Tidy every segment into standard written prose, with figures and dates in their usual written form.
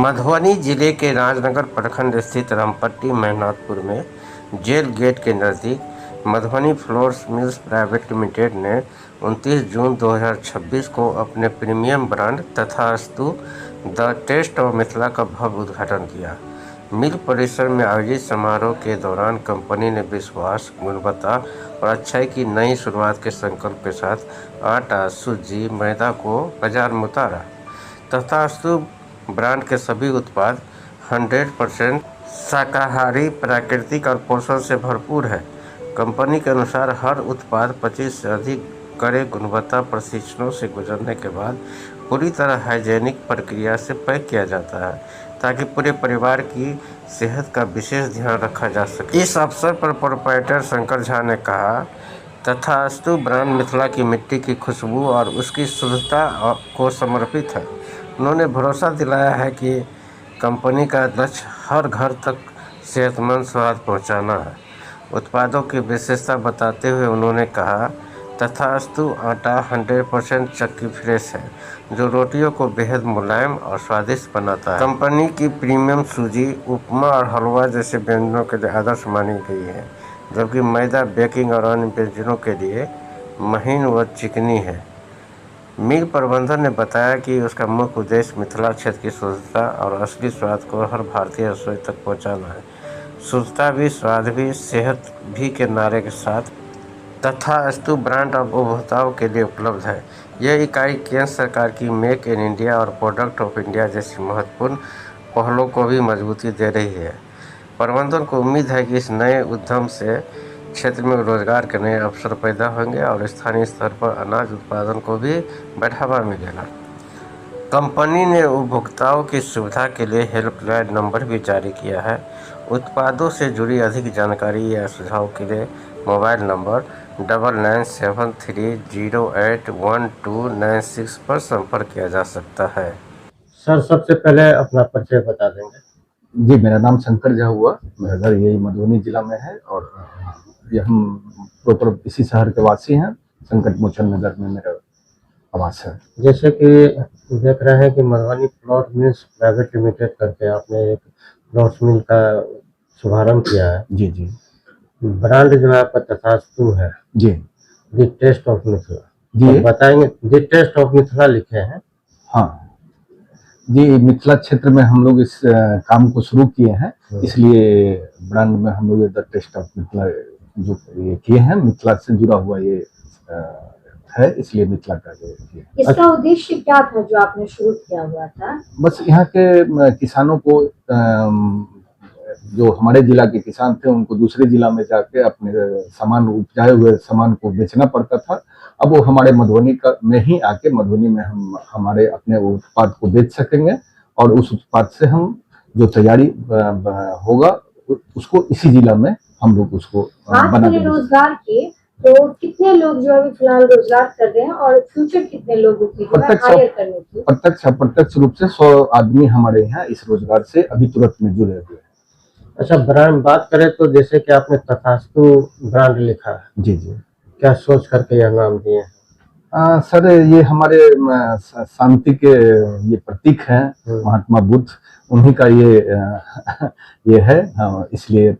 मधुबनी जिले के राजनगर प्रखंड स्थित रामपट्टी मेहनातपुर में जेल गेट के नज़दीक Madhubani floors mills private limited ने 29 जून 2026 को अपने प्रीमियम ब्रांड तथास्तु द टेस्ट ऑफ मिथिला का भव्य उद्घाटन किया। मिल परिसर में आयोजित समारोह के दौरान कंपनी ने विश्वास, गुणवत्ता और अच्छाई की नई शुरुआत के संकल्प के साथ आटा, सूजी, मैदा को बाजार में उतारा। तथास्तु ब्रांड के सभी उत्पाद 100% शाकाहारी, प्राकृतिक और पोषण से भरपूर है। कंपनी के अनुसार हर उत्पाद 25 से अधिक कड़े गुणवत्ता प्रशिक्षणों से गुजरने के बाद पूरी तरह हाइजेनिक प्रक्रिया से पैक किया जाता है, ताकि पूरे परिवार की सेहत का विशेष ध्यान रखा जा सके। इस अवसर पर प्रोप्राइटर शंकर झा ने कहा, तथास्तु ब्रांड मिथिला की मिट्टी की खुशबू और उसकी शुद्धता को समर्पित है। उन्होंने भरोसा दिलाया है कि कंपनी का लक्ष्य हर घर तक सेहतमंद स्वाद पहुंचाना है। उत्पादों की विशेषता बताते हुए उन्होंने कहा, तथास्तु आटा 100% चक्की फ्रेश है, जो रोटियों को बेहद मुलायम और स्वादिष्ट बनाता है। कंपनी की प्रीमियम सूजी उपमा और हलवा जैसे व्यंजनों के लिए आदर्श मानी गई है, जबकि मैदा बेकिंग और अन्य व्यंजनों के लिए महीन व चिकनी है। मिल प्रबंधन ने बताया कि उसका मुख्य उद्देश्य मिथिला क्षेत्र की शुद्धता और असली स्वाद को हर भारतीय रसोई तक पहुंचाना है। शुद्धता भी, स्वाद भी, सेहत भी के नारे के साथ तथास्तु ब्रांड अब उपभोक्ताओं के लिए उपलब्ध है। यह इकाई केंद्र सरकार की मेक इन इंडिया और प्रोडक्ट ऑफ इंडिया जैसी महत्वपूर्ण पहलों को भी मजबूती दे रही है। प्रबंधन को उम्मीद है कि इस नए उद्यम से क्षेत्र में रोजगार के नए अवसर पैदा होंगे और स्थानीय स्तर पर अनाज उत्पादन को भी बढ़ावा मिलेगा। कंपनी ने उपभोक्ताओं की सुविधा के लिए हेल्पलाइन नंबर भी जारी किया है। उत्पादों से जुड़ी अधिक जानकारी या सुझाव के लिए मोबाइल नंबर 9973081296 पर संपर्क किया जा सकता है। सर, सबसे पहले अपना परिचय बता देंगे। जी, मेरा नाम शंकर झा हुआ। मेरा घर यही मधुबनी जिला में है और ये हम प्रॉपर इसी शहर के वासी हैं। संकट मोचन नगर में मेरा आवास है। जैसे कि देख रहे हैं कि Madhubani flour mills private limited करके आपने एक फ्लोर मिल का शुभारंभ किया है। जी जी। ब्रांड जो है आपका तथास्तु है। जी। The test of Mithila. जी, तो बताएंगे, द टेस्ट ऑफ मिथिला लिखे हैं। हाँ जी, मिथिला क्षेत्र में हम लोग इस काम को शुरू किए हैं, इसलिए ब्रांड में हम लोग द टेस्ट ऑफ मिथिला जो ये किए हैं, मिथिला से जुड़ा हुआ ये है, इसलिए मिथिला का ये किया। इसका उद्देश्य क्या था जो आपने शुरू किया हुआ था? बस यहाँ के किसानों को, जो हमारे जिला के किसान थे, उनको दूसरे जिला में जाके अपने सामान, उपजाए हुए सामान को बेचना पड़ता था। अब वो हमारे मधुबनी का में ही आके मधुबनी में हम हमारे अपने उत्पाद को बेच सकेंगे और उस उत्पाद से हम जो तैयारी होगा उसको इसी जिला में हम लोग उसको बना देंगे। रोजगार के तो कितने लोग जो अभी फिलहाल रोजगार कर रहे हैं और फ्यूचर कितने लोगों की हायर करने की? प्रत्यक्ष रूप से 100 आदमी हमारे यहाँ इस रोजगार से अभी तुरंत में जुड़े हुए हैं। अच्छा, ब्रांड बात करें तो जैसे कि आपने तथास्तु ब्रांड लिखा है। जी जी। क्या सोच करके यह नाम दिए? सर, ये हमारे शांति के ये प्रतीक हैं, महात्मा बुद्ध, उन्हीं का ये है, इसलिए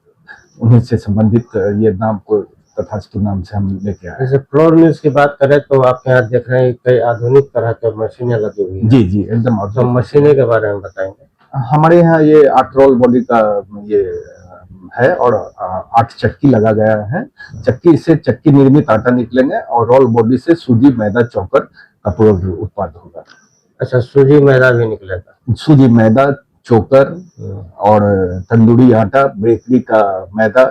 उन्हीं से संबंधित ये नाम को तथास्तु नाम से हम लेके आए। जैसे फ्लोर मिल्स की बात करें तो आपके यहाँ देख रहे हैं कई आधुनिक तरह के मशीनें लगी हुई हैं। जी जी, एकदम। तो मशीनें के बारे में बताएंगे। हमारे यहाँ ये 8 रोल बॉडी का ये है और 8 चक्की लगा गया है। चक्की से चक्की निर्मित आटा निकलेंगे और रोल बॉडी से सूजी, मैदा, चोकर का पूरा उत्पाद होगा। अच्छा, सूजी मैदा भी निकलेगा? सूजी, मैदा, चोकर और तंदूरी आटा, बेकरी का मैदा,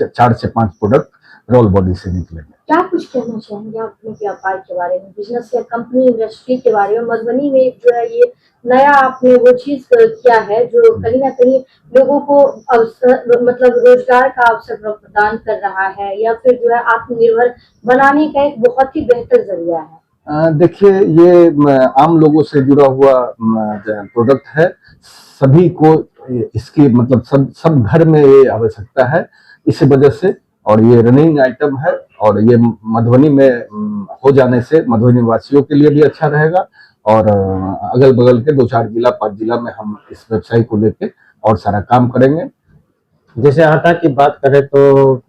4 से 5 प्रोडक्ट रोल बॉडी से निकलेंगे। क्या कुछ कहना चाहेंगे अपने व्यापार के बारे में, बिजनेस या कंपनी इंडस्ट्री के बारे में? मधुबनी में जो है ये नया आपने वो चीज किया है जो कहीं ना कहीं लोगों को अवसर, मतलब रोजगार का अवसर प्रदान कर रहा है, या फिर जो है आत्मनिर्भर बनाने का एक बहुत ही बेहतर जरिया है। देखिए, ये आम लोगों से जुड़ा हुआ प्रोडक्ट है। सभी को इसकी, मतलब सब घर में ये आवश्यकता है, इसी वजह से। और ये रनिंग आइटम है और ये मधुबनी में हो जाने से मधुबनी वासियों के लिए भी अच्छा रहेगा और अगल बगल के 2-4 जिला 5 जिला में हम इस व्यवसाय को लेके और सारा काम करेंगे। जैसे आटा की बात करें तो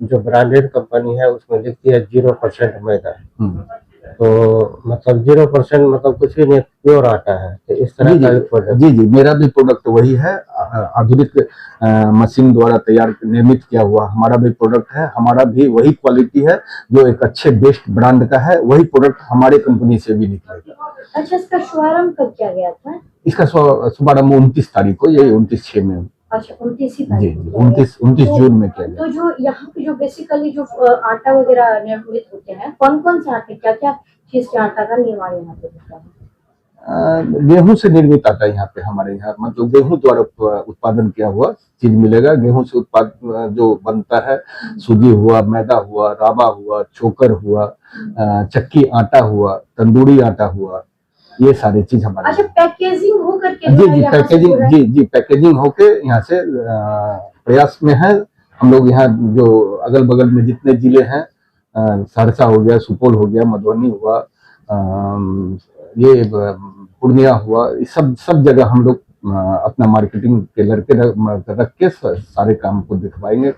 जो ब्रांडेड कंपनी है उसमें लिखती है 0% मैदा, तो मतलब 0% मतलब कुछ भी नहीं, प्योर आटा है, तो इस तरह का भी प्रोडक्ट। जी मेरा भी प्रोडक्ट वही है, आधुनिक मशीन द्वारा तैयार निर्मित किया हुआ हमारा भी प्रोडक्ट है। हमारा भी वही क्वालिटी है जो एक अच्छे बेस्ट ब्रांड का है, वही प्रोडक्ट हमारे कंपनी से भी निकलेगा। अच्छा, इसका शुभारंभ कब किया गया था? इसका शुभारंभ 29 तारीख को, यही 29/6 में। अच्छा, 29 जी तारीख 29 जून में किया गया। तो जो यहाँ पे जो बेसिकली जो आटा वगैरह निर्मित होते हैं, कौन कौन से आटे, क्या क्या चीज के आटा का निर्माण यहाँ पे होता है? गेहूं से निर्मित आटा यहाँ पे हमारे यहाँ मतलब गेहूं द्वारा उत्पादन किया हुआ चीज मिलेगा। गेहूं से उत्पाद जो बनता है, सूजी हुआ, मैदा हुआ, रावा हुआ, चोकर हुआ, चक्की आटा हुआ, तंदूरी आटा हुआ, ये सारी चीज हमारे। अच्छा, पैकेजिंग हो करके जी पैकेजिंग होके यहाँ से प्रयास में है। हम लोग यहाँ जो अगल बगल में जितने जिले हैं, सहरसा हो गया, सुपौल हो गया, मधुबनी हुआ, ये पूर्णिया हुआ, सब जगह हम लोग अपना मार्केटिंग के लड़के रख के सारे काम को दिखवाएंगे,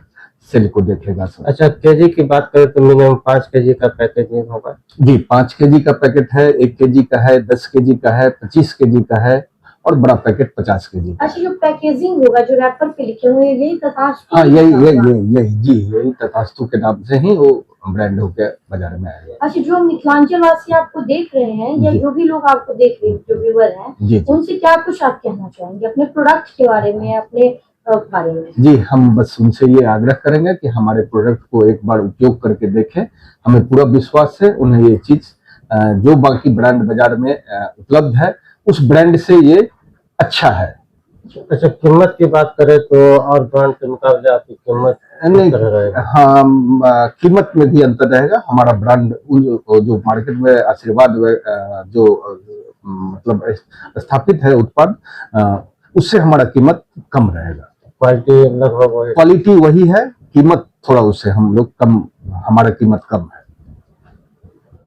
सेल को देखेगा सब। अच्छा, केजी की बात करें तो मिनिमम 5 केजी का पैकेजिंग होगा? जी 5 केजी का पैकेट है, 1 केजी का है, 10 केजी का है, 25 केजी का है और बड़ा पैकेट 50 केजी। अच्छा, जो पैकेजिंग होगा, जो रैपर पे लिखे हुए, यही तथास्तु? हाँ, यही तथास्तु के नाम से ही वो ब्रांड होकर बाजार में आएगा। अच्छा, जो मिथिलांचल वासी आपको देख रहे हैं या जो भी लोग आपको देख रहे हैं, जो व्यूअर हैं, उनसे क्या कुछ आप कहना चाहेंगे अपने प्रोडक्ट के बारे में, अपने बारे में? जी, हम बस उनसे ये आग्रह करेंगे कि हमारे प्रोडक्ट को एक बार उपयोग करके देखें। हमें पूरा विश्वास है उन्हें ये चीज जो बाकी ब्रांड बाजार में उपलब्ध है उस ब्रांड से ये अच्छा है। अच्छा, कीमत की बात करें तो और ब्रांड के मुकाबले आपकी कीमत नहीं, रहेगा? हाँ, कीमत में भी अंतर रहेगा। हमारा ब्रांड जो मार्केट में आशीर्वाद जो मतलब स्थापित है उत्पाद, उससे हमारा कीमत कम रहेगा। क्वालिटी लगभग क्वालिटी वही है, कीमत थोड़ा उससे हम लोग कम, हमारा कीमत कम है।